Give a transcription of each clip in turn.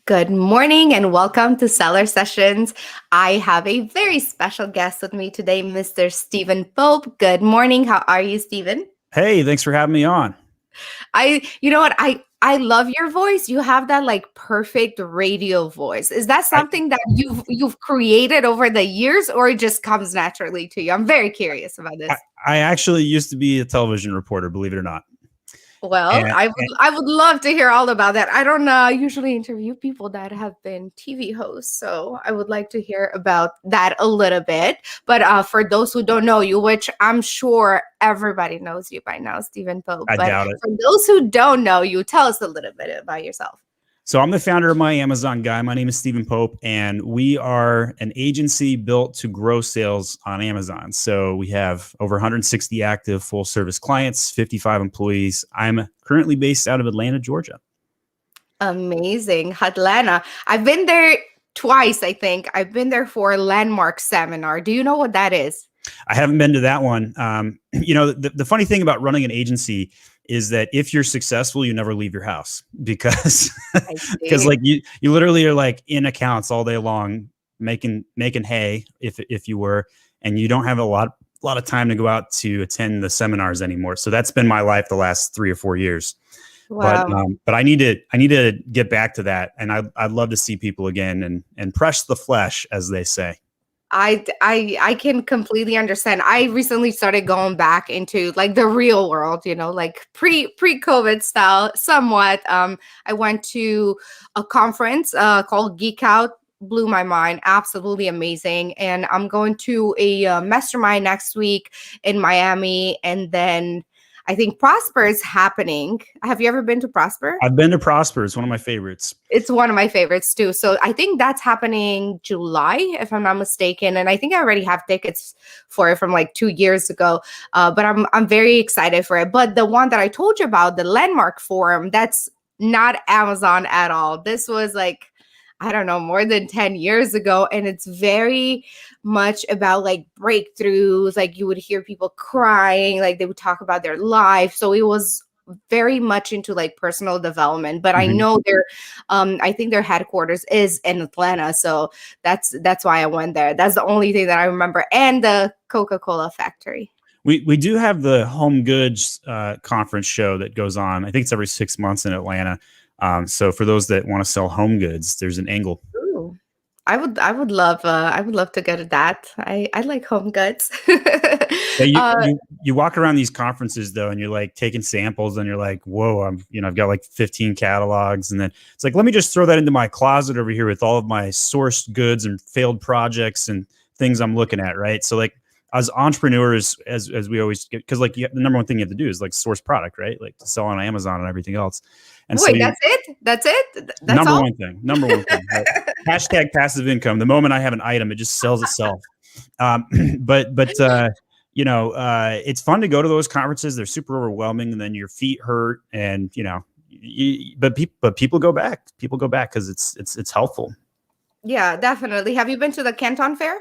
Good morning and welcome to Seller Sessions. I have a very special guest with me today, Mr. Stephen Pope. Good morning. How are you, Stephen? Hey, thanks for having me on. You know what? I love your voice. You have that like perfect radio voice. Is that I, something that you've created over the years, or it just comes naturally to you? I'm very curious about I, this. I actually used to be a television reporter, believe it or not. Well, And, I would love to hear all about that. I don't usually interview people that have been TV hosts, so I would like to hear about that a little bit. But for those who don't know you, which I'm sure everybody knows you by now, Stephen Pope. I But doubt it. for those who don't know you, tell us a little bit about yourself. So I'm the founder of My Amazon Guy. My name is Stephen Pope, and we are an agency built to grow sales on Amazon. So we have over 160 active full service clients, 55 employees. I'm currently based out of Atlanta, Georgia. Amazing, Atlanta. I've been there twice. I think I've been there for a landmark seminar. Do you know what that is? I haven't been to that one. The funny thing about running an agency is that if you're successful, you never leave your house because I because see. like you literally are like in accounts all day long making hay if you were, and you don't have a lot of time to go out to attend the seminars anymore. So that's been my life the last 3 or 4 years. Wow. But I need to get back to that, and I'd love to see people again and press the flesh, as they say. I can completely understand. I recently started going back into like the real world, like pre-COVID style somewhat. I went to a conference called Geek Out. Blew my mind, absolutely amazing. And I'm going to a mastermind next week in Miami, and then I think Prosper is happening. Have you ever been to Prosper? I've been to Prosper. It's one of my favorites. It's one of my favorites too. So I think that's happening July, if I'm not mistaken. And I think I already have tickets for it from like 2 years ago. But I'm very excited for it. But the one that I told you about, the Landmark Forum, that's not Amazon at all. This was like, I don't know, more than 10 years ago. And it's very much about like breakthroughs. Like you would hear people crying, like they would talk about their life. So it was very much into like personal development, but I Mhm. know I think their headquarters is in Atlanta, so that's why I went there. That's the only thing that I remember, and the Coca-Cola factory. We do have the Home Goods conference show that goes on. I think it's every 6 months in Atlanta. So for those that want to sell home goods, there's an angle. Ooh. I would love to go to that. I like home goods. Yeah, you, uh you you walk around these conferences though, and you're like taking samples, and you're like, whoa, I've got like 15 catalogs, and then it's like, let me just throw that into my closet over here with all of my sourced goods and failed projects and things I'm looking at, right? So like as entrepreneurs, as we always get, because like the number one thing you have to do is like source product, right? Like to sell on Amazon and everything else. And so Wait, you that's all. number one thing, right? Hashtag passive income. The moment I have an item, it just sells itself. Um, but it's fun to go to those conferences. They're super overwhelming, and then your feet hurt, and but people go back. People go back because it's helpful. Yeah, definitely. Have you been to the Canton Fair?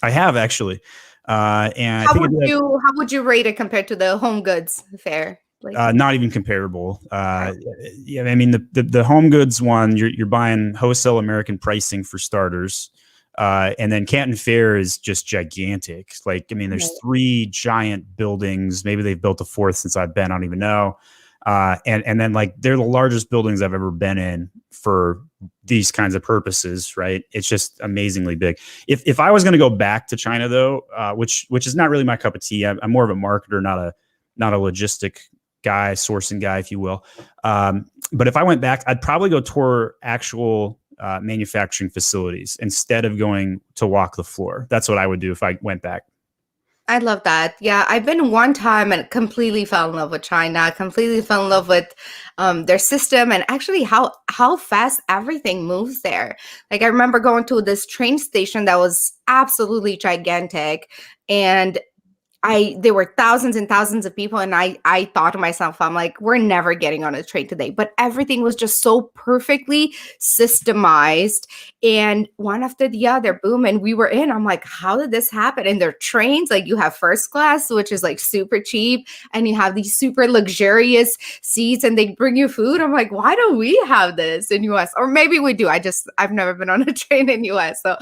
I have actually, and I How think I would did you rate it compared to the Home Goods Fair? Like, not even comparable. Yeah, I mean the home goods one, you're buying wholesale American pricing for starters. And then Canton Fair is just gigantic. Like, I mean, there's three giant buildings. Maybe they've built a fourth since I've been. I don't even know. And then like they're the largest buildings I've ever been in for these kinds of purposes, right? It's just amazingly big. If I was going to go back to China though, which is not really my cup of tea. I'm more of a marketer, not a logistic guy, sourcing guy, if you will. But if I went back, I'd probably go tour actual manufacturing facilities instead of going to walk the floor. That's what I would do if I went back. I love that. Yeah, I've been one time and completely fell in love with China. Completely fell in love with their system and actually how fast everything moves there. Like I remember going to this train station that was absolutely gigantic, and there were thousands and thousands of people, and I thought to myself, I'm like, we're never getting on a train today. But everything was just so perfectly systemized, and one after the other, boom, and we were in. I'm like, how did this happen? And their trains, like you have first class, which is like super cheap, and you have these super luxurious seats, and they bring you food. I'm like, why don't we have this in US? Or maybe we do. I've never been on a train in US. So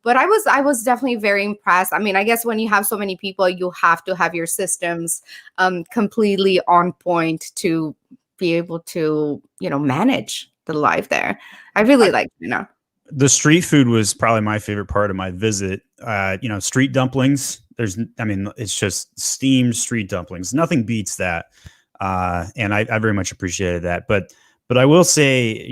but I was definitely very impressed. I mean, I guess when you have so many people, you have to have your systems completely on point to be able to, manage the life there. I really like, The street food was probably my favorite part of my visit. Street dumplings. It's just steamed street dumplings. Nothing beats that. And I very much appreciated that. But I will say,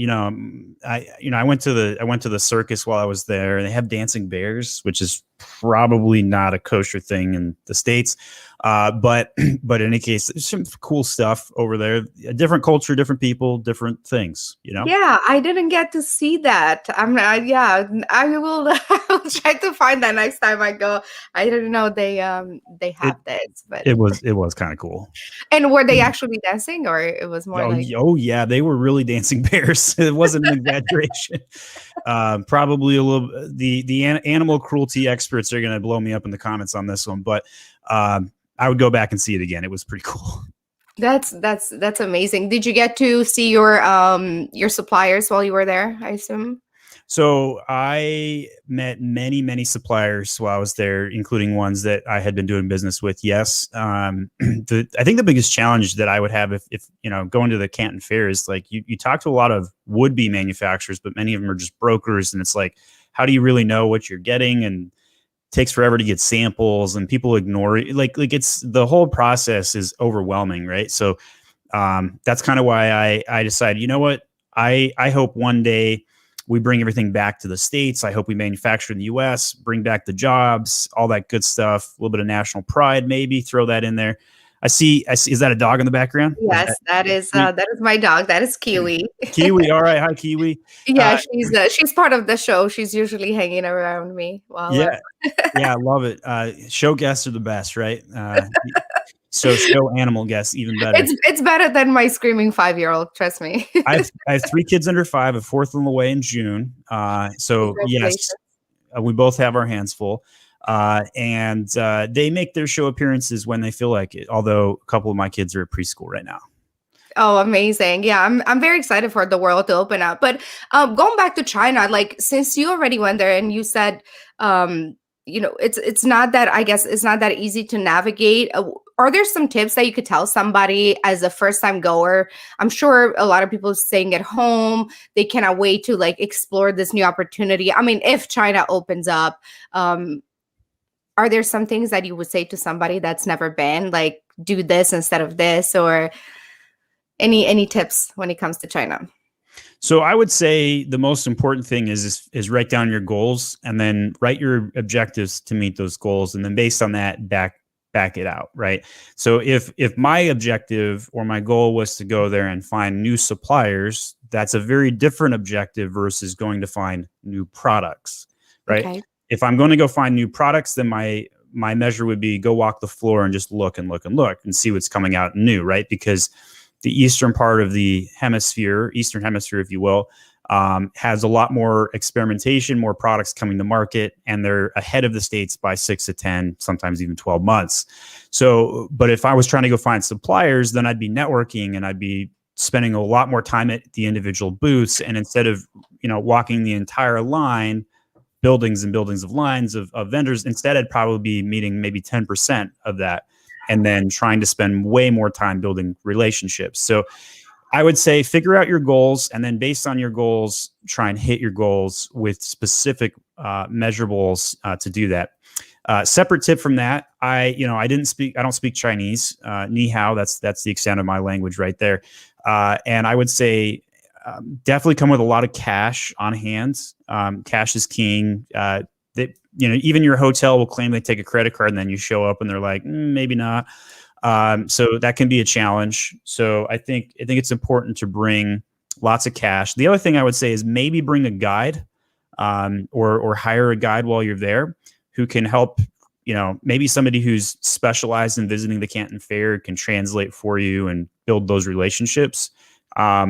I went to the circus while I was there, and they have dancing bears, which is probably not a kosher thing in the States. But in any case, there's some cool stuff over there. A different culture, different people, different things, Yeah, I didn't get to see that. Yeah, I will, I will try to find that next time I go. I didn't know they have this, but it was kind of cool. And were they actually dancing, or it was more like? Oh yeah, they were really dancing bears. It wasn't an exaggeration. Probably a little. The animal cruelty experts are going to blow me up in the comments on this one, but I would go back and see it again. It was pretty cool. That's amazing. Did you get to see your suppliers while you were there, I assume? So I met many, many suppliers while I was there, including ones that I had been doing business with. Yes. I think the biggest challenge that I would have if going to the Canton Fair is like you talk to a lot of would-be manufacturers, but many of them are just brokers. And it's like, how do you really know what you're getting? And takes forever to get samples, and people ignore it. Like it's the whole process is overwhelming, right? So that's kind of why I decided, you know what, I hope one day we bring everything back to the States. I hope we manufacture in the US, bring back the jobs, all that good stuff, a little bit of national pride, maybe throw that in there. I see. Is that a dog in the background? Yes, that is my dog. That is Kiwi. Kiwi. All right. Hi, Kiwi. Yeah, she's part of the show. She's usually hanging around me. Yeah, I love it. Show guests are the best, right? So show animal guests even better. It's better than my screaming 5-year-old. Trust me. I have 3 kids under 5, a 4th on the way in June. So yes, we both have our hands full. And they make their show appearances when they feel like it. Although a couple of my kids are at preschool right now. Oh, amazing. Yeah, I'm very excited for the world to open up. But going back to China, like since you already went there and you said, it's not that, I guess it's not that easy to navigate. Are there some tips that you could tell somebody as a first time goer? I'm sure a lot of people staying at home, they cannot wait to like explore this new opportunity. I mean, if China opens up, are there some things that you would say to somebody that's never been, like do this instead of this, or any tips when it comes to China? So I would say the most important thing is write down your goals and then write your objectives to meet those goals. And then based on that, back it out. Right. So if my objective or my goal was to go there and find new suppliers, that's a very different objective versus going to find new products. Right. Okay. If I'm going to go find new products, then my measure would be go walk the floor and just look and look and look and see what's coming out new. Right. Because the eastern part of the eastern hemisphere, if you will, has a lot more experimentation, more products coming to market, and they're ahead of the States by 6 to 10, sometimes even 12 months. So, but if I was trying to go find suppliers, then I'd be networking and I'd be spending a lot more time at the individual booths. And instead of, walking the entire line, buildings and buildings of lines of vendors, instead I'd probably be meeting maybe 10% of that, and then trying to spend way more time building relationships. So I would say figure out your goals, and then based on your goals, try and hit your goals with specific measurables to do that. Separate tip from that, I don't speak Chinese. Ni hao, that's the extent of my language right there. And I would say definitely come with a lot of cash on hand. Cash is king. Even your hotel will claim they take a credit card, and then you show up and they're like, maybe not. So that can be a challenge. So I think it's important to bring lots of cash. The other thing I would say is maybe bring a guide, or hire a guide while you're there who can help maybe somebody who's specialized in visiting the Canton Fair can translate for you and build those relationships,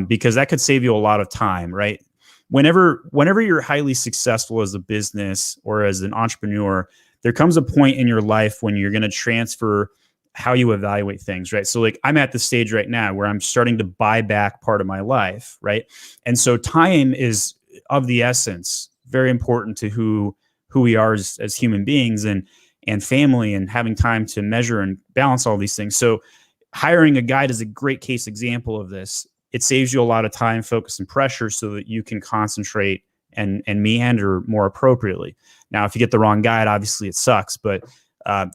because that could save you a lot of time, right? Whenever you're highly successful as a business or as an entrepreneur, there comes a point in your life when you're going to transfer how you evaluate things, right? So like I'm at the stage right now where I'm starting to buy back part of my life, right? And so time is of the essence, very important to who we are as human beings and family, and having time to measure and balance all these things. So hiring a guide is a great case example of this. It saves you a lot of time, focus, and pressure so that you can concentrate and meander more appropriately. Now, if you get the wrong guide, obviously it sucks, but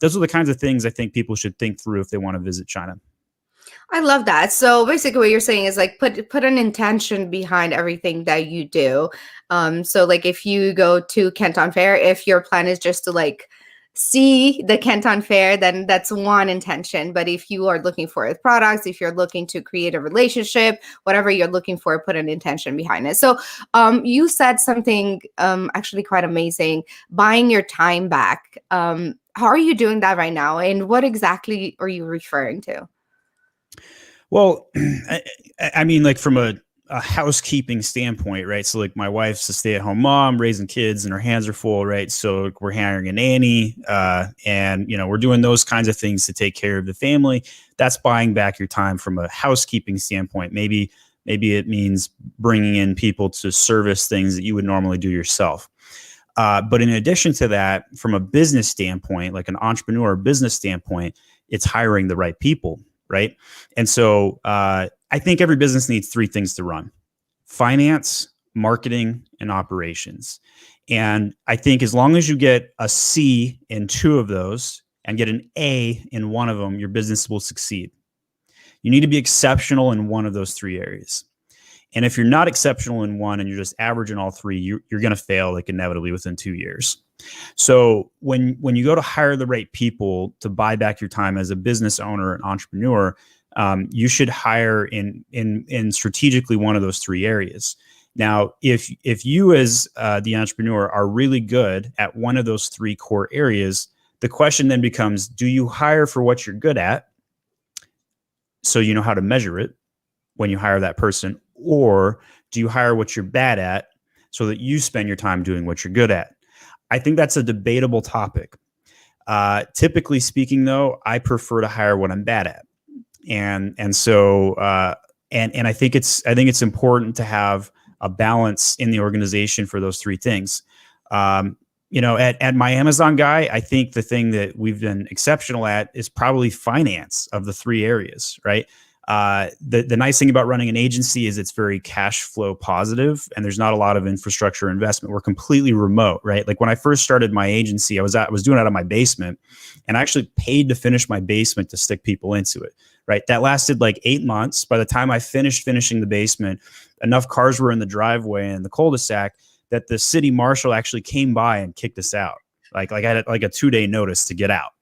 those are the kinds of things I think people should think through if they want to visit China. I love that. So basically what you're saying is like put an intention behind everything that you do. So like if you go to Canton Fair, if your plan is just to like see the Canton Fair, then that's one intention. But if you are looking for products, if you're looking to create a relationship, whatever you're looking for, put an intention behind it. So you said something actually quite amazing, buying your time back. How are you doing that right now? And what exactly are you referring to? Well, I mean, like from a housekeeping standpoint, right? So like my wife's a stay-at-home mom raising kids and her hands are full, right? So we're hiring a nanny, and we're doing those kinds of things to take care of the family. That's buying back your time from a housekeeping standpoint. Maybe it means bringing in people to service things that you would normally do yourself. But in addition to that, from a business standpoint, like an entrepreneur business standpoint, it's hiring the right people, right? And so I think every business needs three things to run: finance, marketing, and operations. And I think as long as you get a C in two of those and get an A in one of them, your business will succeed. You need to be exceptional in one of those three areas. And if you're not exceptional in one and you're just average in all three, you're going to fail like inevitably within 2 years. So when you go to hire the right people to buy back your time as a business owner and entrepreneur, you should hire in strategically one of those three areas. Now, if you as the entrepreneur are really good at one of those three core areas, the question then becomes, do you hire for what you're good at, so you know how to measure it when you hire that person, or do you hire what you're bad at so that you spend your time doing what you're good at? I think that's a debatable topic. Typically speaking, though, I prefer to hire what I'm bad at. And so I think it's important to have a balance in the organization for those three things. At my Amazon guy, I think the thing that we've been exceptional at is probably finance of the three areas, right? The nice thing about running an agency is it's very cash flow positive, and there's not a lot of infrastructure investment. We're completely remote, right? Like when I first started my agency, I was doing it out of my basement, and I actually paid to finish my basement to stick people into it, right? That lasted like 8 months. By the time I finished finishing the basement, enough cars were in the driveway and the cul-de-sac that the city marshal actually came by and kicked us out. Like I had like a 2-day notice to get out.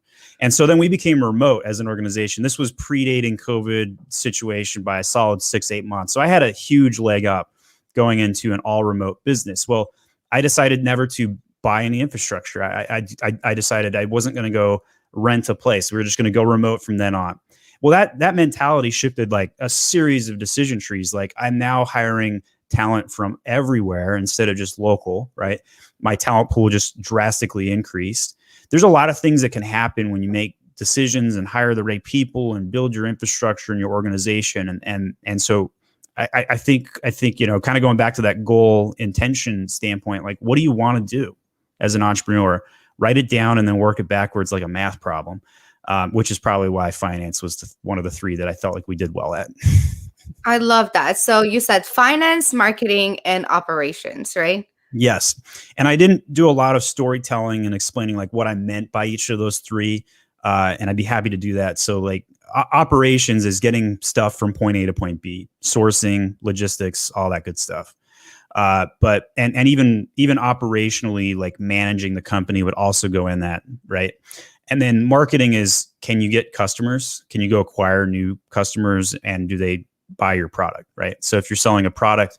And so then we became remote as an organization. This was predating COVID situation by a solid 6-8 months. So I had a huge leg up going into an all remote business. Well, I decided never to buy any infrastructure. I decided I wasn't going to go rent a place. We were just going to go remote from then on. Well, that mentality shifted like a series of decision trees. Like I'm now hiring talent from everywhere instead of just local, right? My talent pool just drastically increased. There's a lot of things that can happen when you make decisions and hire the right people and build your infrastructure and your organization. And so I think, kind of going back to that goal intention standpoint, like what do you want to do as an entrepreneur? Write it down and then work it backwards like a math problem, which is probably why finance was one of the three that I felt like we did well at. I love that. So you said finance, marketing, and operations, right? Yes. And I didn't do a lot of storytelling and explaining like what I meant by each of those three. And I'd be happy to do that. So like operations is getting stuff from point A to point B, sourcing, logistics, all that good stuff. But even operationally, like managing the company would also go in that, right? And then marketing is, can you get customers? Can you go acquire new customers, and do they buy your product, right? So if you're selling a product,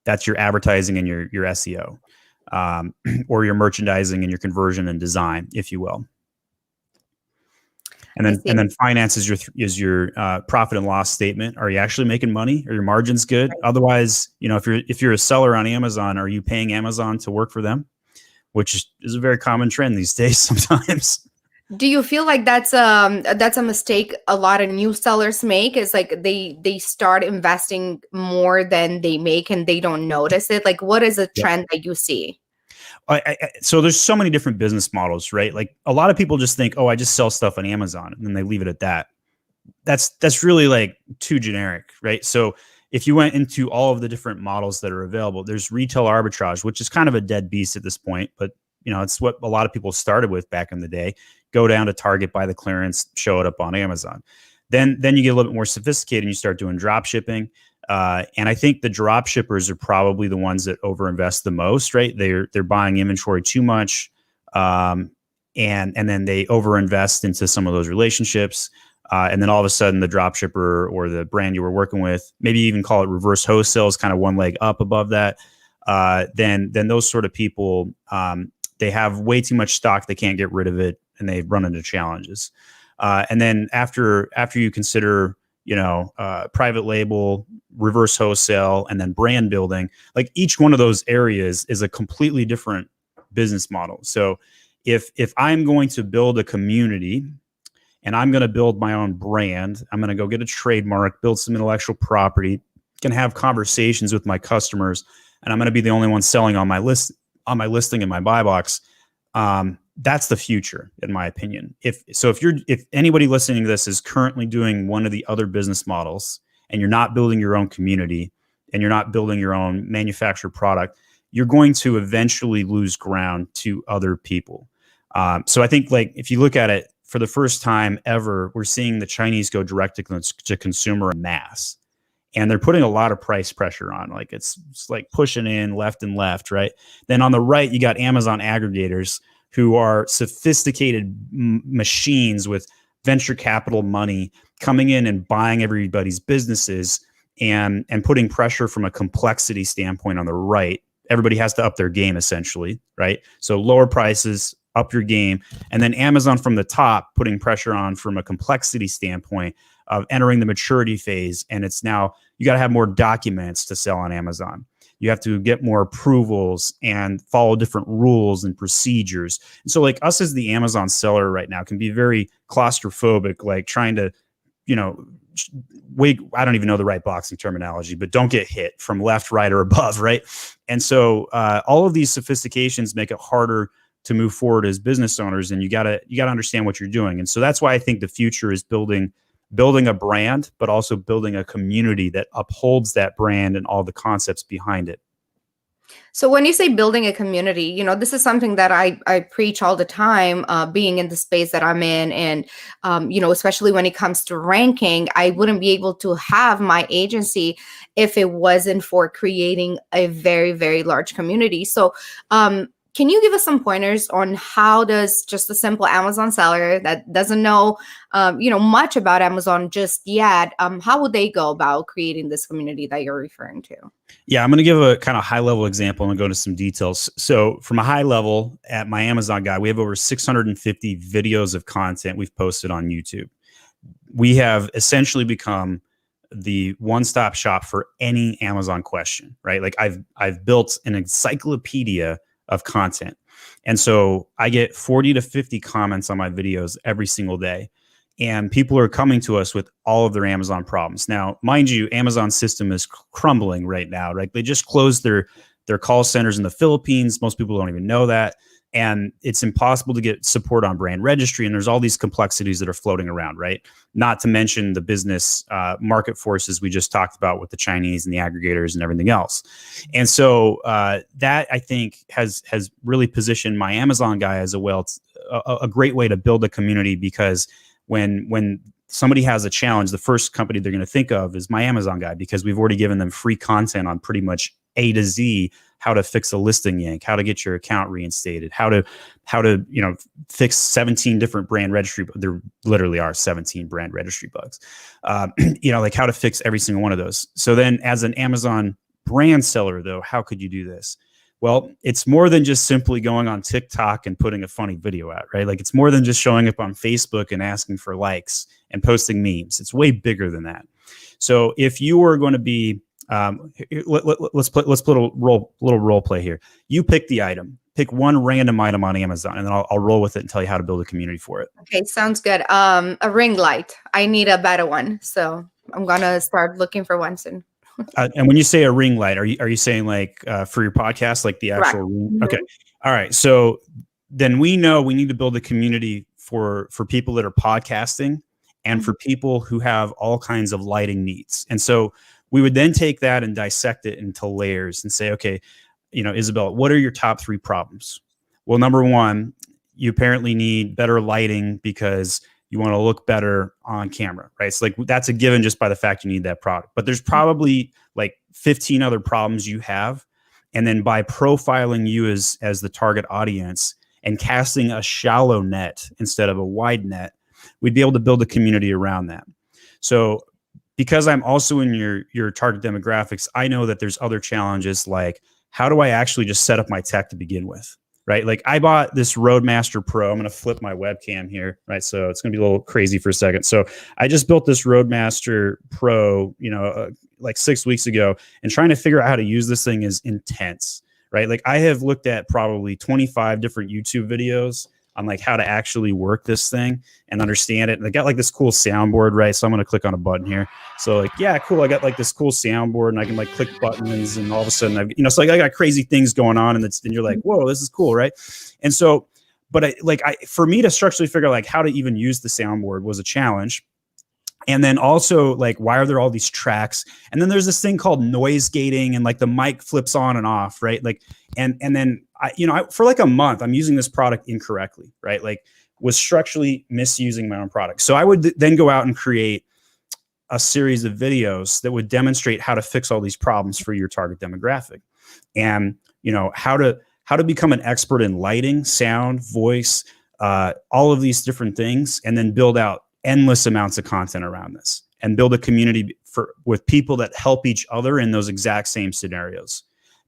that's your advertising and your SEO, or your merchandising and your conversion and design, if you will. I and see. then finance is your profit and loss statement. Are you actually making money? Are your margins good? Otherwise, if you're a seller on Amazon, are you paying Amazon to work for them? Which is a very common trend these days sometimes. Do you feel like that's a mistake a lot of new sellers make? Is like they start investing more than they make and they don't notice it? Like, what is a Yeah. trend that you see? So there's so many different business models, right? Like a lot of people just think, oh, I just sell stuff on Amazon, and then they leave it at that. That's really like too generic, right? So if you went into all of the different models that are available, there's retail arbitrage, which is kind of a dead beast at this point, but it's what a lot of people started with back in the day. Go down to Target, buy the clearance, show it up on Amazon. Then you get a little bit more sophisticated and you start doing drop shipping. And I think the drop shippers are probably the ones that overinvest the most, right? They're buying inventory too much, and then they overinvest into some of those relationships. And then all of a sudden, the drop shipper or the brand you were working with, maybe even call it reverse wholesale, is kind of one leg up above that. Then those sort of people, they have way too much stock, they can't get rid of it, and they run into challenges. And then after you consider, private label, reverse wholesale, and then brand building, like each one of those areas is a completely different business model. So if I'm going to build a community and I'm going to build my own brand, I'm going to go get a trademark, build some intellectual property, can have conversations with my customers, and I'm going to be the only one selling on my listing in my buy box. That's the future, in my opinion. If anybody listening to this is currently doing one of the other business models, and you're not building your own community, and you're not building your own manufactured product, you're going to eventually lose ground to other people. So I think, like, if you look at it, for the first time ever, we're seeing the Chinese go direct to consumer en masse. And they're putting a lot of price pressure on. Like it's like pushing in left and left, right? Then on the right, you got Amazon aggregators who are sophisticated machines with venture capital money coming in and buying everybody's businesses and putting pressure from a complexity standpoint on the right. Everybody has to up their game, essentially, right? So lower prices, up your game. And then Amazon from the top, putting pressure on from a complexity standpoint of entering the maturity phase. And it's now, you got to have more documents to sell on Amazon. You have to get more approvals and follow different rules and procedures. And so like us as the Amazon seller right now can be very claustrophobic, like trying to, I don't even know the right boxing terminology, but don't get hit from left, right, or above, right? And so all of these sophistications make it harder to move forward as business owners, and you gotta understand what you're doing. And so that's why I think the future is building a brand, but also building a community that upholds that brand and all the concepts behind it. So when you say building a community, this is something that I preach all the time, being in the space that I'm in. And, especially when it comes to ranking, I wouldn't be able to have my agency if it wasn't for creating a very, very large community. So, can you give us some pointers on how does just a simple Amazon seller that doesn't know, much about Amazon just yet, how would they go about creating this community that you're referring to? Yeah, I'm going to give a kind of high level example and go into some details. So from a high level at My Amazon Guy, we have over 650 videos of content we've posted on YouTube. We have essentially become the one-stop shop for any Amazon question, right? Like I've built an encyclopedia of content. And so I get 40 to 50 comments on my videos every single day. And people are coming to us with all of their Amazon problems. Now, mind you, Amazon's system is crumbling right now, right? They just closed their call centers in the Philippines. Most people don't even know that. And it's impossible to get support on brand registry. And there's all these complexities that are floating around, right? Not to mention the business market forces we just talked about with the Chinese and the aggregators and everything else. And so that, I think, has really positioned My Amazon Guy as a great way to build a community, because when somebody has a challenge, the first company they're going to think of is My Amazon Guy, because we've already given them free content on pretty much A to Z, how to fix a listing yank, how to get your account reinstated, how to fix 17 different brand registry. There literally are 17 brand registry bugs. Like how to fix every single one of those. So then as an Amazon brand seller, though, how could you do this? Well, it's more than just simply going on TikTok and putting a funny video out, right? Like it's more than just showing up on Facebook and asking for likes and posting memes. It's way bigger than that. So if you are going to be, let's put a little role play here. You pick the item, pick one random item on Amazon, and then I'll roll with it and tell you how to build a community for it. Okay, sounds good. A ring light. I need a better one, so I'm gonna start looking for one soon. And when you say a ring light, are you saying like for your podcast, like the actual ring? Mm-hmm. Okay. All right. So then we know we need to build a community for people that are podcasting and for people who have all kinds of lighting needs. And so we would then take that and dissect it into layers and say, okay, Isabel, what are your top 3 problems? Well, number 1, you apparently need better lighting because you want to look better on camera, right? So like that's a given just by the fact you need that product. But there's probably like 15 other problems you have. And then by profiling you as the target audience and casting a shallow net instead of a wide net, we'd be able to build a community around that. So because I'm also in your target demographics, I know that there's other challenges like how do I actually just set up my tech to begin with? Right? Like I bought this Roadmaster Pro. I'm going to flip my webcam here, right? So it's going to be a little crazy for a second. So I just built this Roadmaster Pro, like 6 weeks ago, and trying to figure out how to use this thing is intense, right? Like I have looked at probably 25 different YouTube videos on like how to actually work this thing and understand it. And I got like this cool soundboard, right? So I'm going to click on a button here. So like, yeah, cool. I got like this cool soundboard and I can like click buttons and all of a sudden I've, so like I got crazy things going on and you're like, whoa, this is cool. Right. And so, but for me to structurally figure out like how to even use the soundboard was a challenge. And then also like, why are there all these tracks? And then there's this thing called noise gating and like the mic flips on and off, right? Like, and then for like a month, I'm using this product incorrectly, right? Like was structurally misusing my own product. So I would then go out and create a series of videos that would demonstrate how to fix all these problems for your target demographic and, how to become an expert in lighting, sound, voice, all of these different things, and then build out endless amounts of content around this and build a community with people that help each other in those exact same scenarios.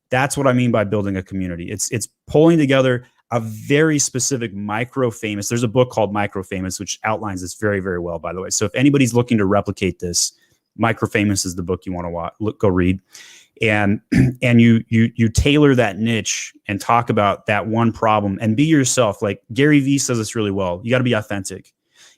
That's what I mean by building a community. It's pulling together a very specific micro famous. There's a book called Micro Famous, which outlines this very, very well, by the way. So if anybody's looking to replicate this, Micro Famous is the book you want to go read. And you tailor that niche and talk about that one problem and be yourself. Like Gary Vee says this really well. You got to be authentic.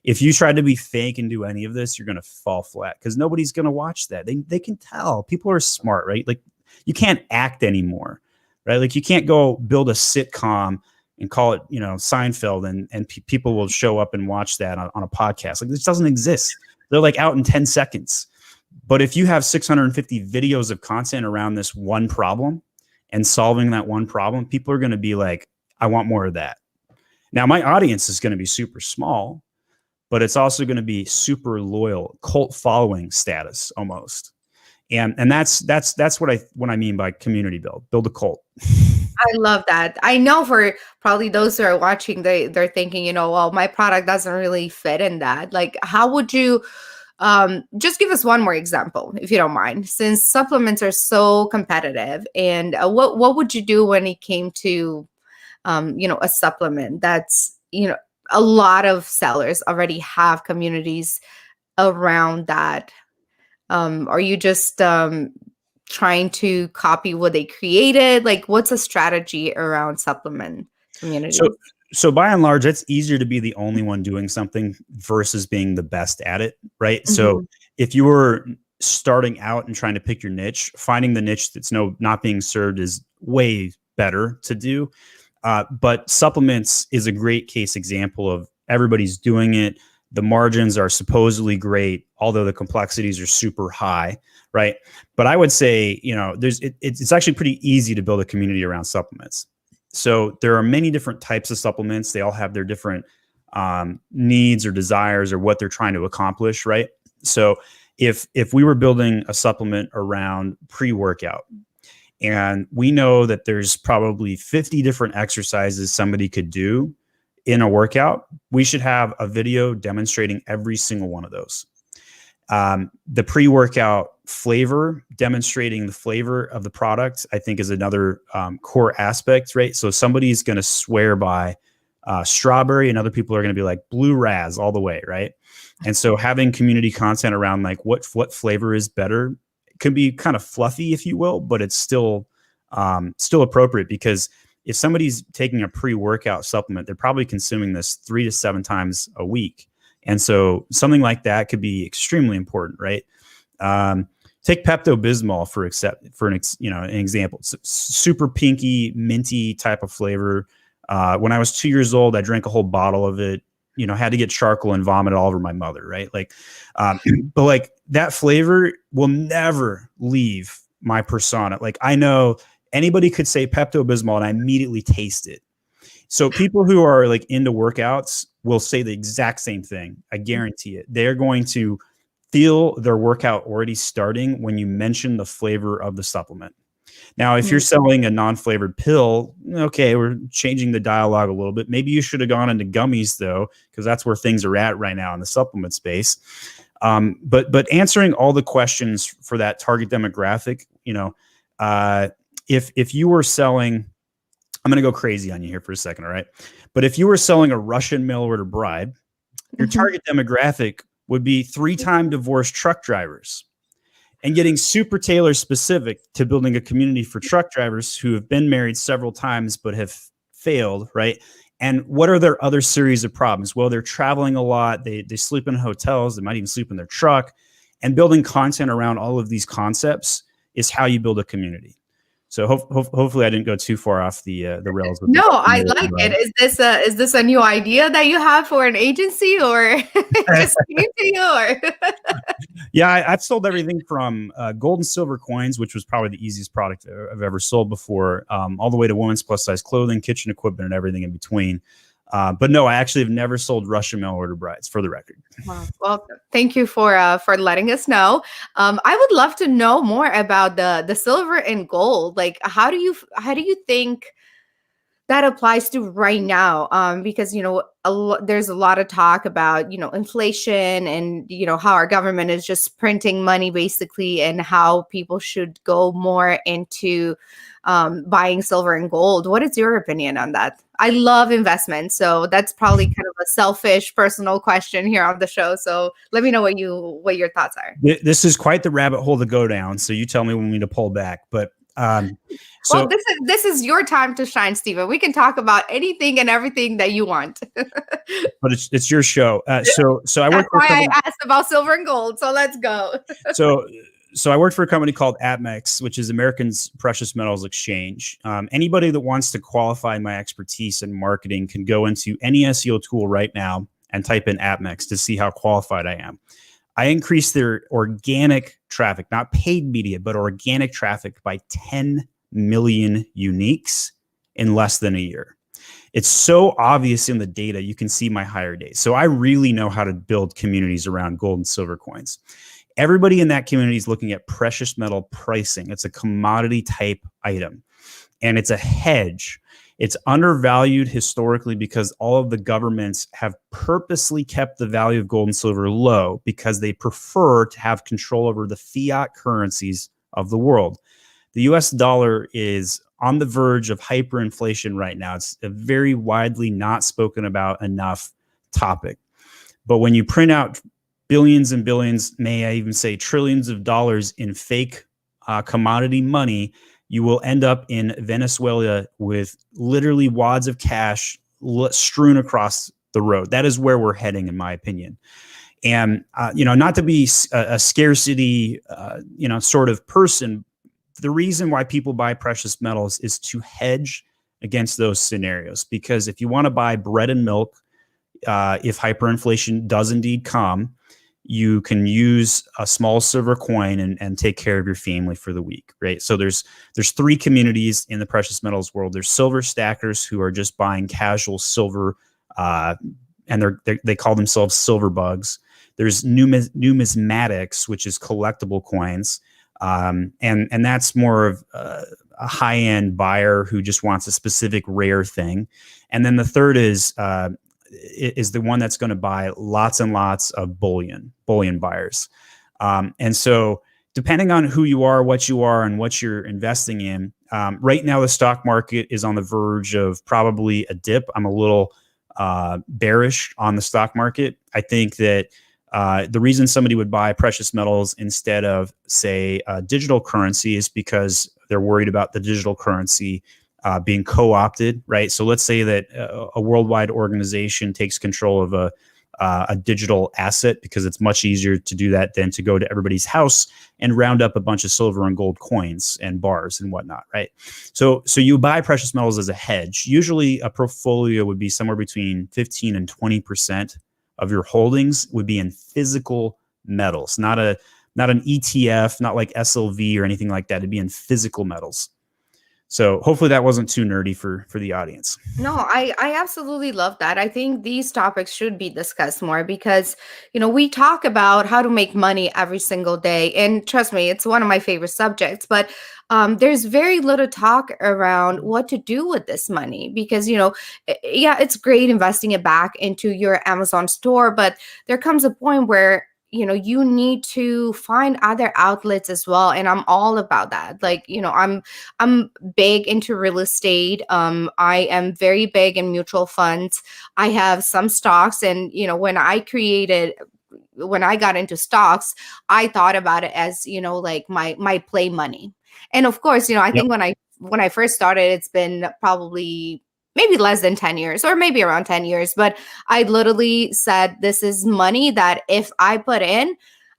If you try to be fake and do any of this, you're going to fall flat because nobody's going to watch that. They can tell. People are smart, right? Like you can't act anymore, right? Like you can't go build a sitcom and call it, Seinfeld and people will show up and watch that on a podcast. Like this doesn't exist. They're like out in 10 seconds. But if you have 650 videos of content around this one problem and solving that one problem, people are going to be like, I want more of that. Now my audience is going to be super small, but it's also going to be super loyal, cult following status almost. And that's what I mean by community build a cult. I love that. I know for probably those who are watching, they're thinking, well, my product doesn't really fit in that. Like, how would you just give us one more example, if you don't mind, since supplements are so competitive? And what would you do when it came to, a supplement that's, a lot of sellers already have communities around that? Are you just trying to copy what they created? Like, what's a strategy around supplement communities? So by and large, it's easier to be the only one doing something versus being the best at it, right? Mm-hmm. So if you were starting out and trying to pick your niche, finding the niche that's not being served is way better to do. But supplements is a great case example of everybody's doing it. The margins are supposedly great, although the complexities are super high, right? But I would say, it's actually pretty easy to build a community around supplements. So there are many different types of supplements. They all have their different needs or desires or what they're trying to accomplish, right? So if we were building a supplement around pre-workout, and we know that there's probably 50 different exercises somebody could do in a workout, we should have a video demonstrating every single one of those. The pre-workout flavor, demonstrating the flavor of the product, I think is another core aspect, right? So somebody's going to swear by strawberry, and other people are going to be like blue raz all the way, right? And so having community content around like what flavor is better can be kind of fluffy, if you will, but it's still appropriate, because if somebody's taking a pre-workout supplement, they're probably consuming this 3 to 7 times a week. And so something like that could be extremely important, right? Take Pepto-Bismol for an example. It's super pinky, minty type of flavor. When I was 2 years old, I drank a whole bottle of it. Had to get charcoal and vomit all over my mother, right? Like, but like that flavor will never leave my persona. Like, I know anybody could say Pepto-Bismol and I immediately taste it. So people who are like into workouts will say the exact same thing. I guarantee it. They're going to feel their workout already starting when you mention the flavor of the supplement. Now, if you're selling a non-flavored pill, okay, we're changing the dialogue a little bit. Maybe you should have gone into gummies, though, because that's where things are at right now in the supplement space. But answering all the questions for that target demographic, if you were selling, I'm going to go crazy on you here for a second, all right? But if you were selling a Russian mail order bribe, your target demographic would be 3-time divorced truck drivers. And getting super tailor specific to building a community for truck drivers who have been married several times but have failed, right? And what are their other series of problems? Well, they're traveling a lot. They sleep in hotels. They might even sleep in their truck. And building content around all of these concepts is how you build a community. So hopefully I didn't go too far off the rails. No, I like it. Is this a new idea that you have for an agency, or just came to you? Or Yeah, I've sold everything from gold and silver coins, which was probably the easiest product I've ever sold before, all the way to women's plus size clothing, kitchen equipment, and everything in between. But no, I actually have never sold Russian mail order brides, for the record. wow. Well, thank you for letting us know. I would love to know more about the silver and gold. Like, how do you think that applies to right now? Because there's a lot of talk about inflation and how our government is just printing money basically, and how people should go more into buying silver and gold. What is your opinion on that? I love investment, so that's probably kind of a selfish, personal question here on the show. So let me know what your thoughts are. This is quite the rabbit hole to go down. So you tell me when we need to pull back. But well, this is your time to shine, Steven. We can talk about anything and everything that you want. But it's your show. So I work. That's why I asked about silver and gold. So let's go. So I worked for a company called APMEX, which is American's Precious Metals Exchange. Anybody that wants to qualify my expertise in marketing can go into any SEO tool right now and type in APMEX to see how qualified I am. I increased their organic traffic, not paid media, but organic traffic by 10 million uniques in less than a year. It's so obvious in the data. You can see my higher days. So I really know how to build communities around gold and silver coins. Everybody in that community is looking at precious metal pricing. It's a commodity type item, and it's a hedge. It's undervalued historically because all of the governments have purposely kept the value of gold and silver low because they prefer to have control over the fiat currencies of the world. The US dollar is on the verge of hyperinflation right now. It's a very widely not spoken about enough topic. But when you print out billions and billions, may I even say trillions of dollars in fake commodity money, you will end up in Venezuela with literally wads of cash strewn across the road. That is where we're heading, in my opinion. And, not to be a scarcity, sort of person, the reason why people buy precious metals is to hedge against those scenarios. Because if you want to buy bread and milk, if hyperinflation does indeed come, you can use a small silver coin and take care of your family for the week, right? So there's 3 communities in the precious metals world. There's silver stackers who are just buying casual silver, and they call themselves silver bugs. There's numismatics, which is collectible coins, and that's more of a high-end buyer who just wants a specific rare thing. And then the third is the one that's going to buy lots and lots of bullion buyers. And so depending on who you are, what you are, and what you're investing in, right now the stock market is on the verge of probably a dip. I'm a little bearish on the stock market. I think that the reason somebody would buy precious metals instead of, say, digital currency is because they're worried about the digital currency being co-opted, right? So let's say that a worldwide organization takes control of a digital asset, because it's much easier to do that than to go to everybody's house and round up a bunch of silver and gold coins and bars and whatnot, right? So you buy precious metals as a hedge. Usually a portfolio would be somewhere between 15 and 20% of your holdings would be in physical metals, not an ETF, not like SLV or anything like that. It'd be in physical metals. So hopefully that wasn't too nerdy for the audience. No, I absolutely love that. I think these topics should be discussed more because, we talk about how to make money every single day. And trust me, it's one of my favorite subjects. But there's very little talk around what to do with this money because, yeah, it's great investing it back into your Amazon store. But there comes a point where you need to find other outlets as well, and I'm all about that. Like, I'm big into real estate. I am very big in mutual funds. I have some stocks, and when I got into stocks, I thought about it as like my play money. And of course, I think when I first started, it's been probably maybe less than 10 years or maybe around 10 years. But I literally said, this is money that if I put in,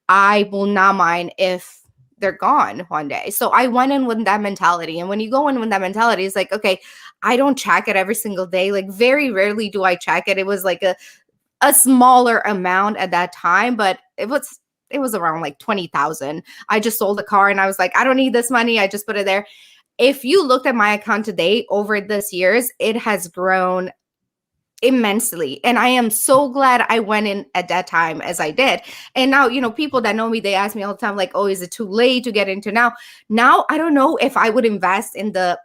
I will not mind if they're gone one day. So I went in with that mentality. And when you go in with that mentality, it's like, okay, I don't check it every single day. Like very rarely do I check it. It was like a smaller amount at that time, but it was around like 20,000. I just sold a car and I was like, I don't need this money. I just put it there. If you looked at my account today over this years, it has grown immensely. And I am so glad I went in at that time as I did. And now, people that know me, they ask me all the time, like, oh, is it too late to get into now? Now, I don't know if I would invest in the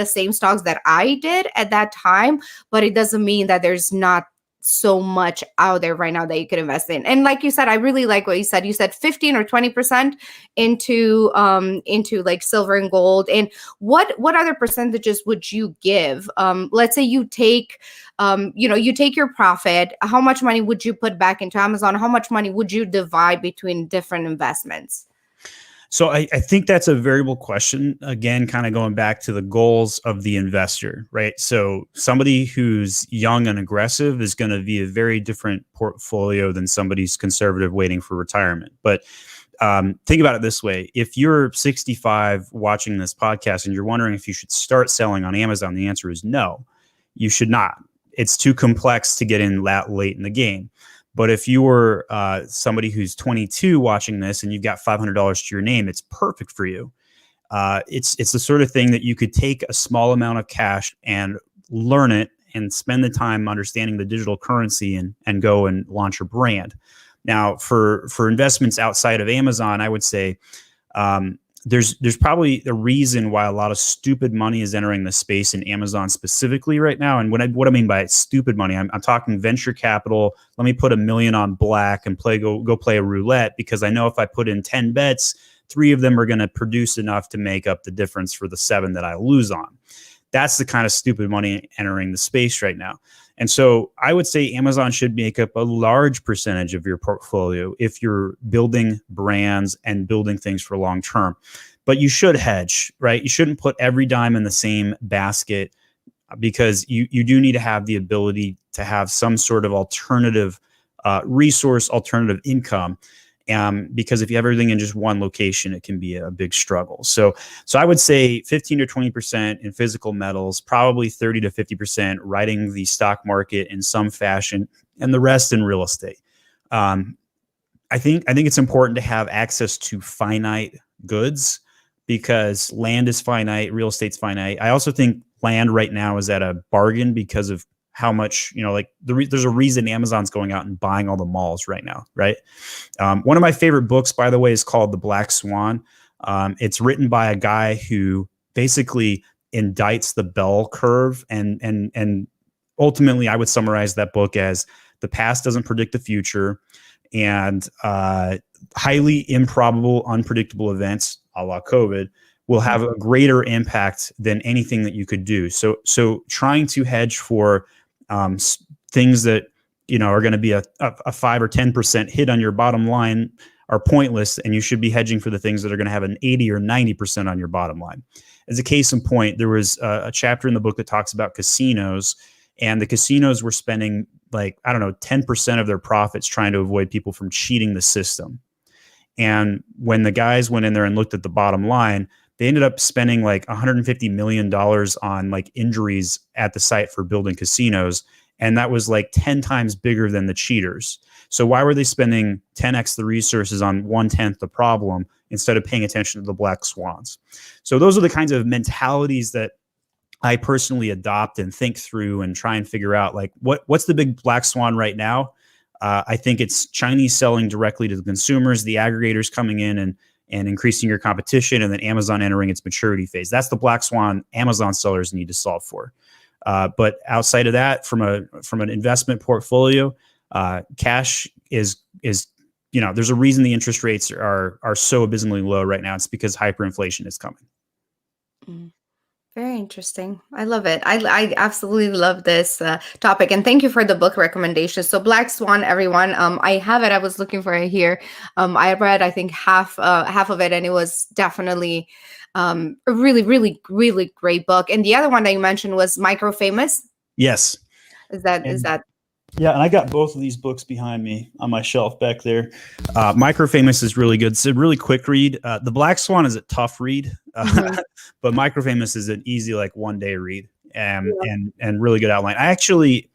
same stocks that I did at that time, but it doesn't mean that there's not so much out there right now that you could invest in. And like you said, I really like what you said. You said 15 or 20% into like silver and gold. And what other percentages would you give? Let's say you take you take your profit. How much money would you put back into Amazon? How much money would you divide between different investments? So I think that's a variable question. Again, kind of going back to the goals of the investor, right? So somebody who's young and aggressive is going to be a very different portfolio than somebody who's conservative waiting for retirement. But think about it this way. If you're 65 watching this podcast and you're wondering if you should start selling on Amazon, the answer is no, you should not. It's too complex to get in that late in the game. But if you were somebody who's 22 watching this and you've got $500 to your name, it's perfect for you. It's the sort of thing that you could take a small amount of cash and learn it and spend the time understanding the digital currency and go and launch a brand. Now, for investments outside of Amazon, I would say there's probably a reason why a lot of stupid money is entering the space in Amazon specifically right now. And what I mean by stupid money, I'm talking venture capital. Let me put $1 million on black and go play a roulette, because I know if I put in 10 bets, 3 of them are going to produce enough to make up the difference for the 7 that I lose on. That's the kind of stupid money entering the space right now. And so I would say Amazon should make up a large percentage of your portfolio if you're building brands and building things for long term. But you should hedge, right? You shouldn't put every dime in the same basket, because you do need to have the ability to have some sort of alternative resource, alternative income. Because if you have everything in just one location, it can be a big struggle. So I would say 15 to 20% in physical metals, probably 30 to 50% riding the stock market in some fashion, and the rest in real estate. I think it's important to have access to finite goods, because land is finite, real estate's finite. I also think land right now is at a bargain because of how much, there's a reason Amazon's going out and buying all the malls right now, right? One of my favorite books, by the way, is called The Black Swan. It's written by a guy who basically indicts the bell curve, and ultimately I would summarize that book as the past doesn't predict the future, and highly improbable, unpredictable events, a la COVID, will have a greater impact than anything that you could do. So trying to hedge for things that are going to be a 5 or 10% hit on your bottom line are pointless, and you should be hedging for the things that are going to have an 80 or 90% on your bottom line. As a case in point, there was a chapter in the book that talks about casinos, and the casinos were spending 10% of their profits trying to avoid people from cheating the system. And when the guys went in there and looked at the bottom line, they ended up spending like $150 million on like injuries at the site for building casinos. And that was like 10 times bigger than the cheaters. So why were they spending 10x the resources on 1/10 the problem instead of paying attention to the black swans? So those are the kinds of mentalities that I personally adopt and think through and try and figure out, like, what's the big black swan right now? I think it's Chinese selling directly to the consumers, the aggregators coming in and increasing your competition, and then Amazon entering its maturity phase. That's the black swan Amazon sellers need to solve for. But outside of that, from an investment portfolio, cash is there's a reason the interest rates are so abysmally low right now. It's because hyperinflation is coming. Mm. Very interesting. I love it. I absolutely love this topic, and thank you for the book recommendation. So Black Swan, everyone. I have it. I was looking for it here. I read, I think, half of it, and it was definitely a really, really, really great book. And the other one that you mentioned was Micro Famous. Yes. Is that? Yeah, and I got both of these books behind me on my shelf back there. Micro Famous is really good. It's a really quick read. The Black Swan is a tough read, but Micro Famous is an easy, like, one-day read and really good outline. I actually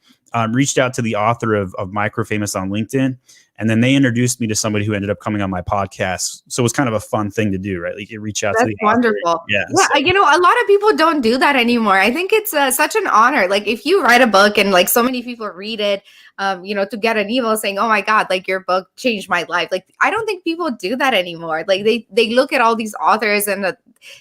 reached out to the author of Micro Famous on LinkedIn, and then they introduced me to somebody who ended up coming on my podcast. So it was kind of a fun thing to do, right? Like, you reach out to the wonderful. Author. Yeah. So. A lot of people don't do that anymore. I think it's such an honor. Like, if you write a book and like so many people read it, to get an email saying, "Oh my God, like your book changed my life." Like, I don't think people do that anymore. Like, they look at all these authors and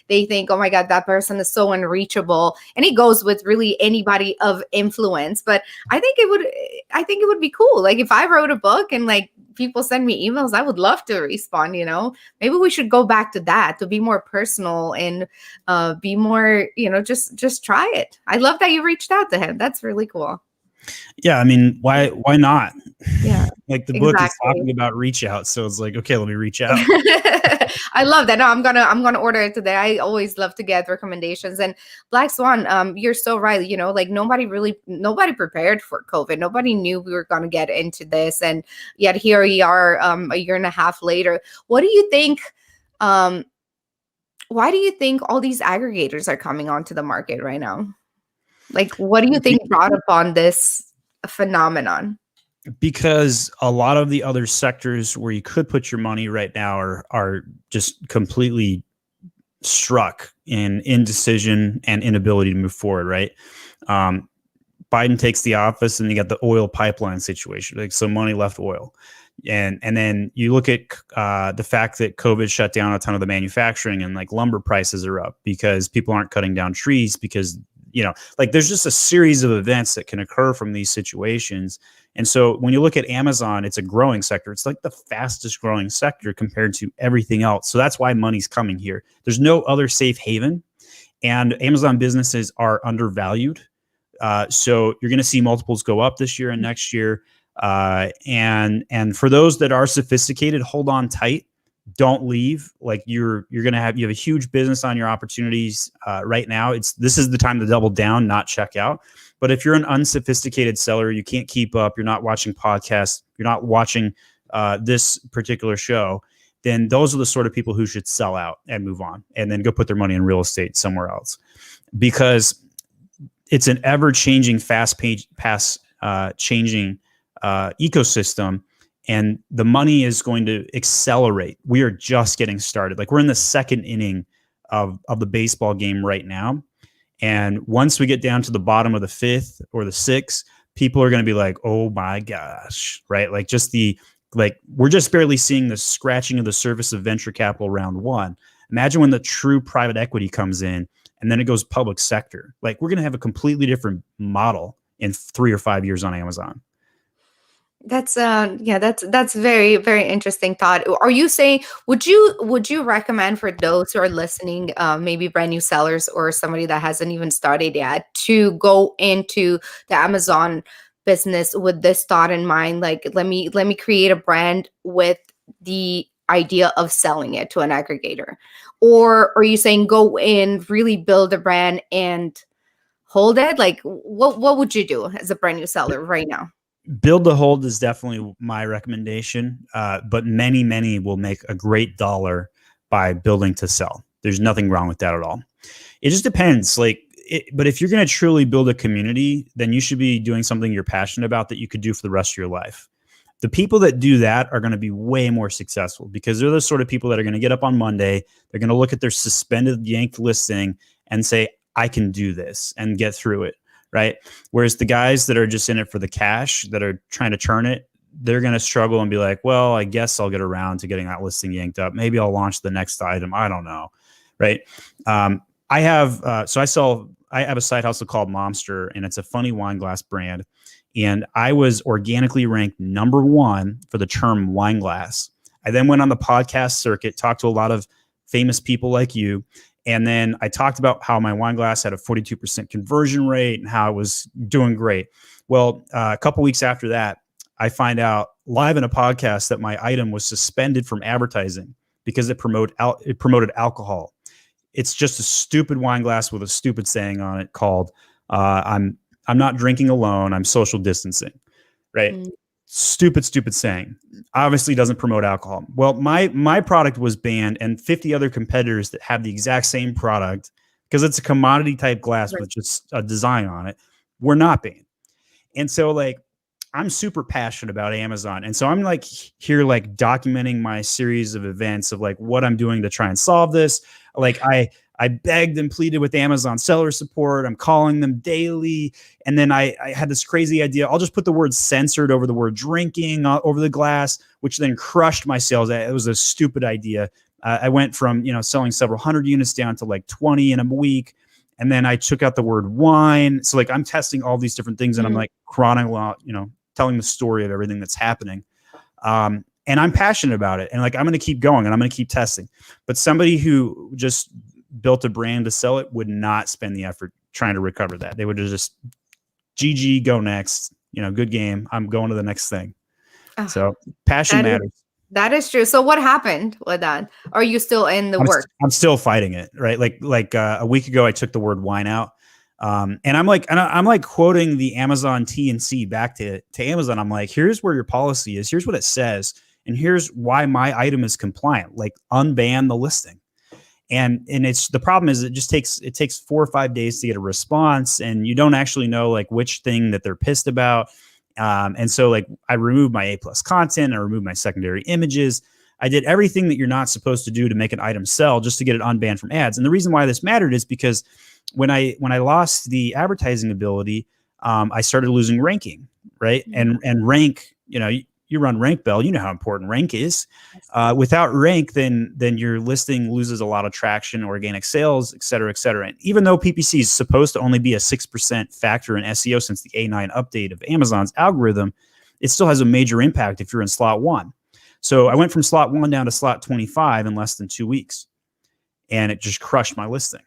they think, "Oh my God, that person is so unreachable," and it goes with really anybody of influence. But I think it would be cool. Like, if I wrote a book and like people send me emails, I would love to respond. Maybe we should go back to that, to be more personal and be more, just try it. I love that you reached out to him. That's really cool. Yeah, I mean, why not? Yeah, like the book is talking about reach out, so it's like, okay, let me reach out. I love that. No, I'm gonna order it today. I always love to get recommendations. And Black Swan, you're so right. Like nobody prepared for COVID. Nobody knew we were gonna get into this, and yet here we are, a year and a half later. What do you think? Why do you think all these aggregators are coming onto the market right now? Like, what do you think brought upon this phenomenon? Because a lot of the other sectors where you could put your money right now are just completely struck in indecision and inability to move forward, right? Biden takes the office and you got the oil pipeline situation, like, so money left oil. And then you look at the fact that COVID shut down a ton of the manufacturing, and like lumber prices are up because people aren't cutting down trees because there's just a series of events that can occur from these situations. And so when you look at Amazon, it's a growing sector. It's like the fastest growing sector compared to everything else. So that's why money's coming here. There's no other safe haven, and Amazon businesses are undervalued. So you're going to see multiples go up this year and next year. And for those that are sophisticated, hold on tight. Don't leave. Like, you have a huge business on your opportunities right now. This is the time to double down, not check out. But if you're an unsophisticated seller, you can't keep up, you're not watching podcasts, you're not watching this particular show, then those are the sort of people who should sell out and move on, and then go put their money in real estate somewhere else, because it's an ever-changing, changing ecosystem. And the money is going to accelerate. We are just getting started. Like, we're in the second inning of the baseball game right now. And once we get down to the bottom of the fifth or the sixth, people are going to be like, oh my gosh, right? Like, we're just barely seeing the scratching of the surface of venture capital round one. Imagine when the true private equity comes in and then it goes public sector. Like, we're going to have a completely different model in 3 or 5 years on Amazon. That's yeah, that's very, very interesting thought. Are you saying, would you recommend for those who are listening, maybe brand new sellers or somebody that hasn't even started yet, to go into the Amazon business with this thought in mind? Like, let me create a brand with the idea of selling it to an aggregator. Or are you saying go in, really build a brand and hold it? Like, what would you do as a brand new seller right now? Build to hold is definitely my recommendation, but many will make a great dollar by building to sell. There's nothing wrong with that at all. It just depends. But if you're going to truly build a community, then you should be doing something you're passionate about that you could do for the rest of your life. The people that do that are going to be way more successful because they're the sort of people that are going to get up on Monday. They're going to look at their suspended yanked listing and say, I can do this and get through it. Right. Whereas the guys that are just in it for the cash, that are trying to churn it, they're going to struggle and be like, well, I guess I'll get around to getting that listing yanked up. Maybe I'll launch the next item. I don't know. Right. I have a side hustle called Momster, and it's a funny wine glass brand. And I was organically ranked #1 for the term wine glass. I then went on the podcast circuit, talked to a lot of famous people like you. And then I talked about how my wine glass had a 42% conversion rate and how it was doing great. Well, a couple weeks after that, I find out live in a podcast that my item was suspended from advertising because it promoted alcohol. It's just a stupid wine glass with a stupid saying on it called "I'm not drinking alone. I'm social distancing." Right? Mm. Stupid saying. Obviously doesn't promote alcohol. Well, my product was banned, and 50 other competitors that have the exact same product, because it's a commodity type glass with just a design on it, were not banned. And so like, I'm super passionate about Amazon. And so I'm like here, like documenting my series of events of like what I'm doing to try and solve this. Like I begged and pleaded with Amazon seller support. I'm calling them daily. And then I had this crazy idea. I'll just put the word censored over the word drinking over the glass, which then crushed my sales. It was a stupid idea. I went from, selling several hundred units down to like 20 in a week. And then I took out the word wine. So like I'm testing all these different things, and I'm like telling the story of everything that's happening. And I'm passionate about it. And like, I'm going to keep going and I'm going to keep testing. But somebody who just built a brand to sell it would not spend the effort trying to recover that. They would just GG, go next, good game. I'm going to the next thing. Oh, so passion matters. That is true. So what happened with that? Are you still in the work? I'm still fighting it. Right. Like a week ago, I took the word wine out. And I'm like quoting the Amazon T&C back to Amazon. I'm like, here's where your policy is. Here's what it says. And here's why my item is compliant. Like, unban the listing. And it's the problem is it takes 4 or 5 days to get a response, and you don't actually know like which thing that they're pissed about. And so like I removed my A+ content, I removed my secondary images. I did everything that you're not supposed to do to make an item sell just to get it unbanned from ads. And the reason why this mattered is because when I lost the advertising ability, I started losing ranking, right? And rank, you run rank, Bell, you know how important rank is. Without rank, then your listing loses a lot of traction, organic sales, et cetera, et cetera. And even though PPC is supposed to only be a 6% factor in SEO since the A9 update of Amazon's algorithm, it still has a major impact if you're in slot 1. So I went from slot 1 down to slot 25 in less than 2 weeks, and it just crushed my listing.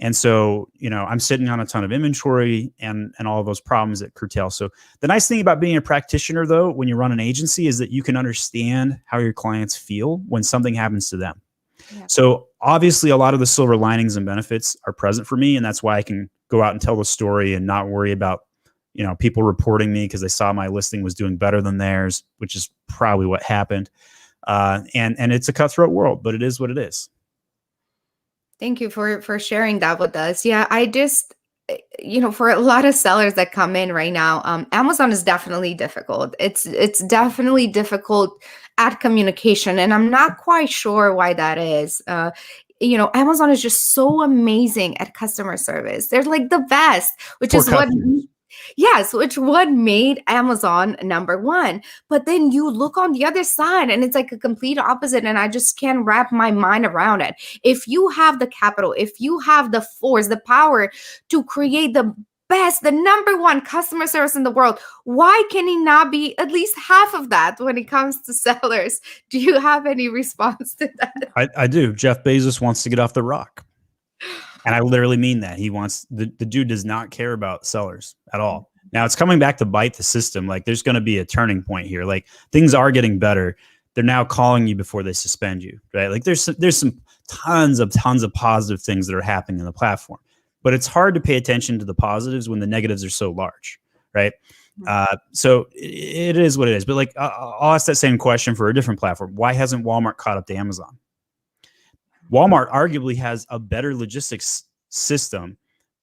And so, I'm sitting on a ton of inventory and all of those problems that curtail. So the nice thing about being a practitioner, though, when you run an agency, is that you can understand how your clients feel when something happens to them. Yeah. So obviously, a lot of the silver linings and benefits are present for me. And that's why I can go out and tell the story and not worry about, people reporting me because they saw my listing was doing better than theirs, which is probably what happened. And it's a cutthroat world, but it is what it is. Thank you for sharing that with us. Yeah, I just, for a lot of sellers that come in right now, Amazon is definitely difficult. It's definitely difficult at communication, and I'm not quite sure why that is. Amazon is just so amazing at customer service. They're like the best, which is what made Amazon #1. But then you look on the other side and it's like a complete opposite. And I just can't wrap my mind around it. If you have the capital, if you have the force, the power to create the best, the number one customer service in the world. Why can he not be at least half of that when it comes to sellers? Do you have any response to that? I do. Jeff Bezos wants to get off the rock. And I literally mean that. He wants the dude does not care about sellers at all. Now it's coming back to bite the system. Like there's going to be a turning point here. Like things are getting better. They're now calling you before they suspend you, right? Like there's some tons of positive things that are happening in the platform, but it's hard to pay attention to the positives when the negatives are so large, right? So it is what it is. But like I'll ask that same question for a different platform. Why hasn't Walmart caught up to Amazon? Walmart arguably has a better logistics system.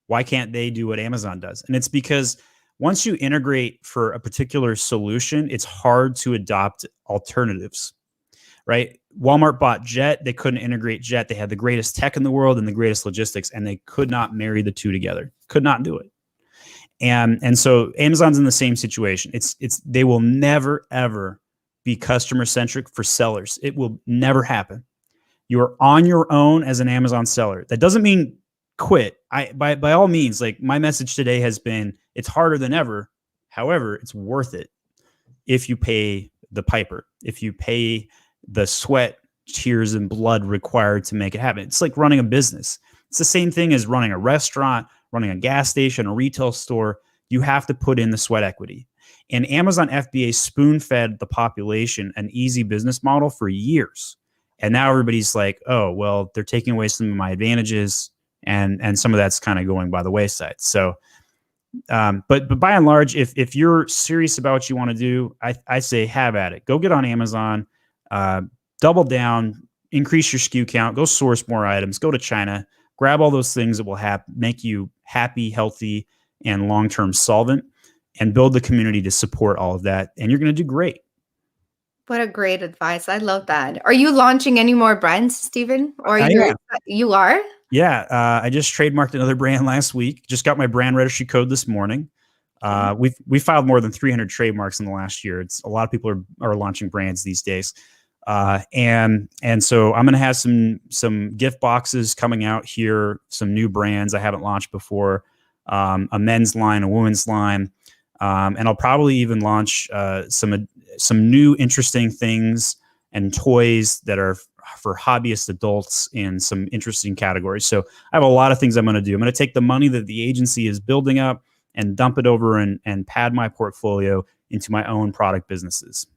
Why can't they do what Amazon does? And it's because once you integrate for a particular solution, it's hard to adopt alternatives, right? Walmart bought Jet. They couldn't integrate Jet. They had the greatest tech in the world and the greatest logistics, and they could not marry the two together. Could not do it. And so Amazon's in the same situation. They will never, ever be customer centric for sellers. It will never happen. You're on your own as an Amazon seller. That doesn't mean quit. By all means, like my message today has been, it's harder than ever. However, it's worth it if you pay the piper, if you pay the sweat, tears, and blood required to make it happen. It's like running a business. It's the same thing as running a restaurant, running a gas station, a retail store. You have to put in the sweat equity. And Amazon FBA spoon-fed the population an easy business model for years. And now everybody's like, oh, well, they're taking away some of my advantages, and some of that's kind of going by the wayside. So, but by and large, if you're serious about what you want to do, I say have at it. Go get on Amazon, double down, increase your SKU count, go source more items, go to China, grab all those things that will make you happy, healthy, and long-term solvent, and build the community to support all of that. And you're going to do great. What a great advice. I love that. Are you launching any more brands, Stephen? Or you are? Yeah. I just trademarked another brand last week. Just got my brand registry code this morning. We filed more than 300 trademarks in the last year. It's a lot of people are launching brands these days. And so I'm going to have some gift boxes coming out here, some new brands I haven't launched before, a men's line, a women's line. And I'll probably even launch some new interesting things and toys that are for hobbyist adults in some interesting categories. So I have a lot of things I'm going to do. I'm going to take the money that the agency is building up and dump it over and pad my portfolio into my own product businesses.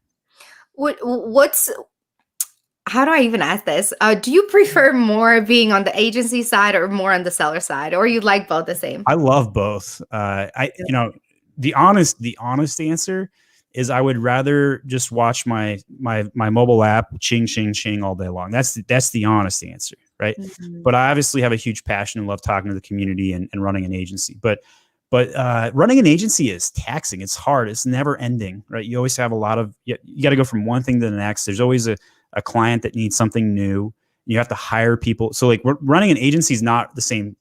How do I even ask this? Do you prefer more being on the agency side or more on the seller side, or you like both the same? I love both. The honest answer is I would rather just watch my mobile app ching ching ching all day long. That's the honest answer, right? Mm-hmm. But I obviously have a huge passion and love talking to the community and running an agency. But running an agency is taxing. It's hard. It's never ending, right? You always have you got to go from one thing to the next. There's always a client that needs something new. You have to hire people. So like running an agency is not the same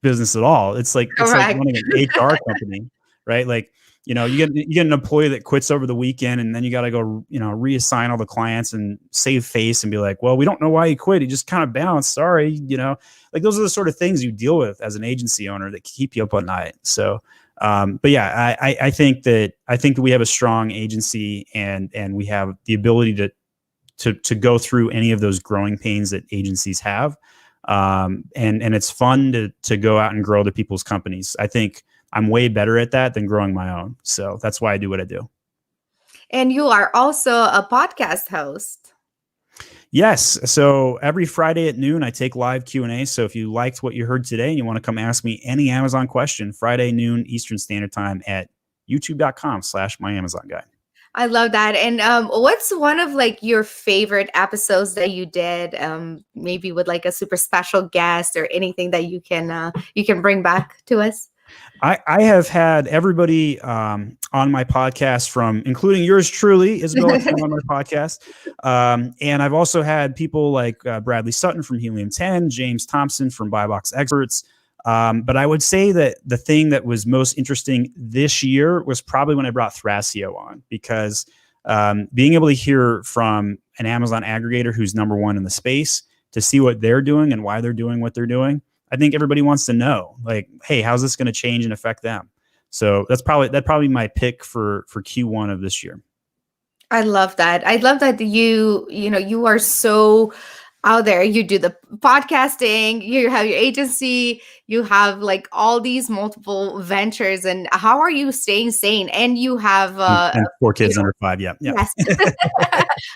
business at all. It's like running an HR company, right? Like, you get an employee that quits over the weekend, and then you got to go, reassign all the clients and save face and be like, well, we don't know why he quit. He just kind of bounced. Sorry. Like those are the sort of things you deal with as an agency owner that keep you up at night. So, but yeah, I think that we have a strong agency and we have the ability to go through any of those growing pains that agencies have. And it's fun to go out and grow other people's companies. I think I'm way better at that than growing my own. So that's why I do what I do. And you are also a podcast host. Yes. So every Friday at noon, I take live Q&A. So if you liked what you heard today and you want to come ask me any Amazon question, Friday noon Eastern Standard Time at youtube.com/myamazonguy. I love that. And what's one of like your favorite episodes that you did? Maybe with like a super special guest or anything that you can bring back to us? I have had everybody on my podcast including yours truly, Isabella, on my podcast. And I've also had people like Bradley Sutton from Helium 10, James Thompson from Buy Box Experts. But I would say that the thing that was most interesting this year was probably when I brought Thrasio on, because being able to hear from an Amazon aggregator who's number one in the space, to see what they're doing and why they're doing what they're doing. I think everybody wants to know, like, hey, how's this going to change and affect them? So that's probably my pick for Q1 of this year. I love that. I love that you are so out there. You do the podcasting, you have your agency, you have like all these multiple ventures. And how are you staying sane? And you have And 4 kids under 5. Yeah. yes.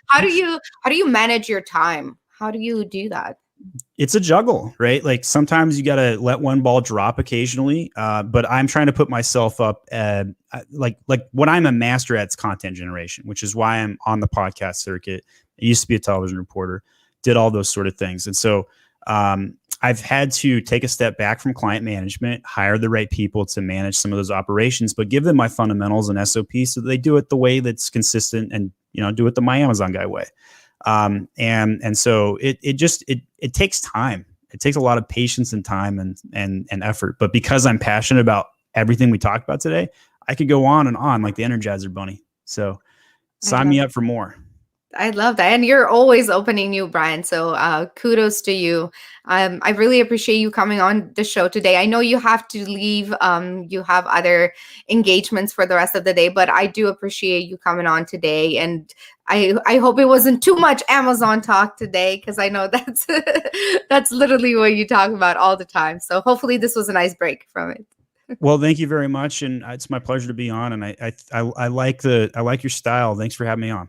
How do you manage your time? How do you do that? It's a juggle, right? Like sometimes you got to let one ball drop occasionally. But I'm trying to put myself up like what I'm a master at is content generation, which is why I'm on the podcast circuit. I used to be a television reporter, did all those sort of things. And so I've had to take a step back from client management, hire the right people to manage some of those operations, but give them my fundamentals and SOPs so that they do it the way that's consistent and, do it the My Amazon Guy way. And so it takes time. It takes a lot of patience and time and effort. But because I'm passionate about everything we talked about today, I could go on and on like the Energizer Bunny. So sign me up for more. I love that. And you're always opening new brands. So kudos to you. I really appreciate you coming on the show today. I know you have to leave. You have other engagements for the rest of the day, but I do appreciate you coming on today. And I hope it wasn't too much Amazon talk today, because I know that's that's literally what you talk about all the time. So hopefully this was a nice break from it. Well, thank you very much. And it's my pleasure to be on. And I like your style. Thanks for having me on.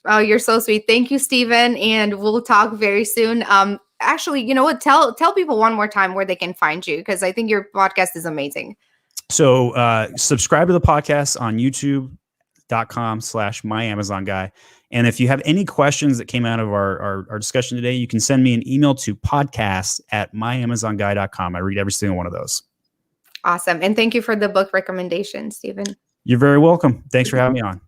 Oh, you're so sweet. Thank you, Stephen. And we'll talk very soon. Actually, you know what? Tell people one more time where they can find you, because I think your podcast is amazing. So subscribe to the podcast on youtube.com/myamazonguy. And if you have any questions that came out of our discussion today, you can send me an email to podcast@myamazonguy.com. I read every single one of those. Awesome. And thank you for the book recommendation, Stephen. You're very welcome. Thanks for having me on.